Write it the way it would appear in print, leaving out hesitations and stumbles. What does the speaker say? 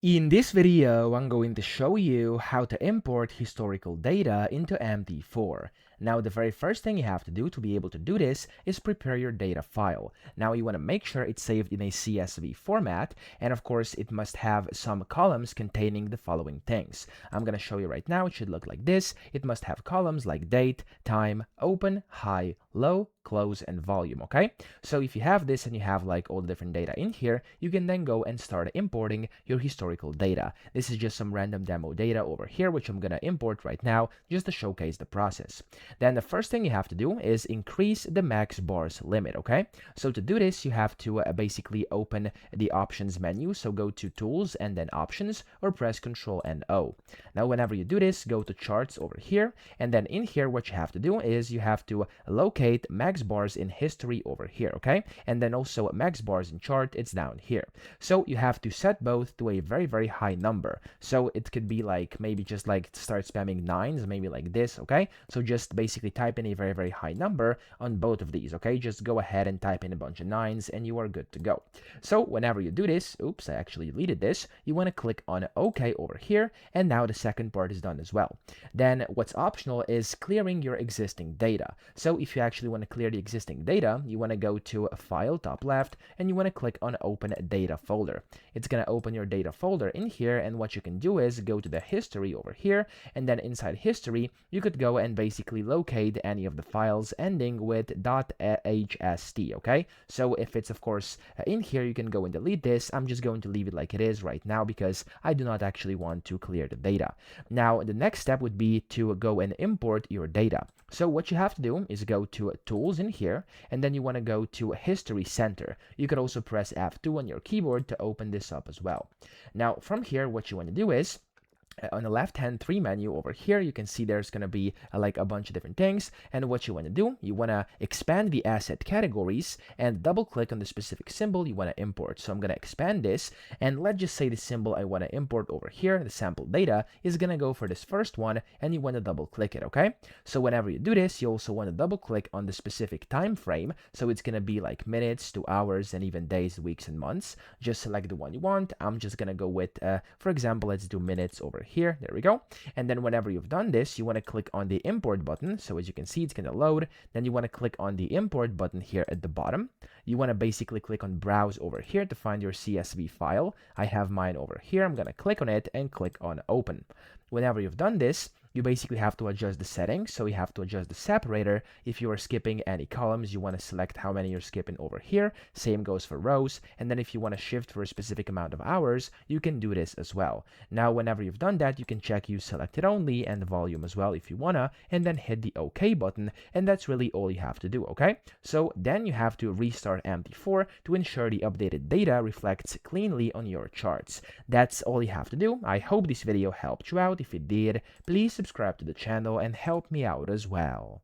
In this video, I'm going to show you how to import historical data into MT4. Now, the very first thing you have to do to be able to do this is prepare your data file. Now, you want to make sure it's saved in a CSV format, and of course, it must have some columns containing the following things. I'm going to show you right now. It should look like this. It must have columns like date, time, open, high, low, close, and volume, okay? So if you have this and you have like all the different data in here, you can then go and start importing your historical data. This is just some random demo data over here, which I'm gonna import right now just to showcase the process. Then the first thing you have to do is increase the max bars limit, okay? So to do this, you have to basically open the options menu. So go to tools and then options, or press Ctrl and O. Now, whenever you do this, go to charts over here, and then in here, what you have to do is you have to locate max bars in history over here, okay? And then also max bars in chart, it's down here. So you have to set both to a very high number. So it could be like maybe just like start spamming nines, maybe like this, okay? So just basically type in a very high number on both of these, okay? Just go ahead and type in a bunch of nines and you are good to go. So whenever you do this, oops, I actually deleted this, you want to click on OK over here, and now the second part is done as well. Then what's optional is clearing your existing data. So if you actually want to clear the existing data, you want to go to a file, top left, and you want to click on open data folder. It's going to open your data folder in here, and what you can do is go to the history over here, and then inside history, you could go and basically locate any of the files ending with .hst, okay? So if it's of course in here, you can go and delete this. I'm just going to leave it like it is right now because I do not actually want to clear the data. Now, the next step would be to go and import your data. So what you have to do is go to tools in here, and then you want to go to history center. You could also press F2 on your keyboard to open this up as well. Now from here, what you want to do is on the left hand 3 menu over here, you can see there's going to be like a bunch of different things, and what you want to do, you want to expand the asset categories and double click on the specific symbol you want to import. So I'm going to expand this, and let's just say the symbol I want to import over here, the sample data, is going to go for this first one, and you want to double click it, okay? So whenever you do this, you also want to double click on the specific time frame, so it's going to be like minutes to hours and even days, weeks, and months. Just select the one you want. I'm just going to go with for example, let's do minutes over here. There we go. And then whenever you've done this, you want to click on the import button. So as you can see, it's going to load. Then you want to click on the import button here at the bottom. You want to basically click on browse over here to find your CSV file. I have mine over here. I'm going to click on it and click on open. Whenever you've done this, you basically have to adjust the settings. So you have to adjust the separator. If you are skipping any columns, you want to select how many you're skipping over here. Same goes for rows. And then if you want to shift for a specific amount of hours, you can do this as well. Now, whenever you've done that, you can check use selected only and the volume as well if you wanna, and then hit the OK button. And that's really all you have to do, okay? So then you have to restart MT4 to ensure the updated data reflects cleanly on your charts. That's all you have to do. I hope this video helped you out. If it did, please subscribe to the channel and help me out as well.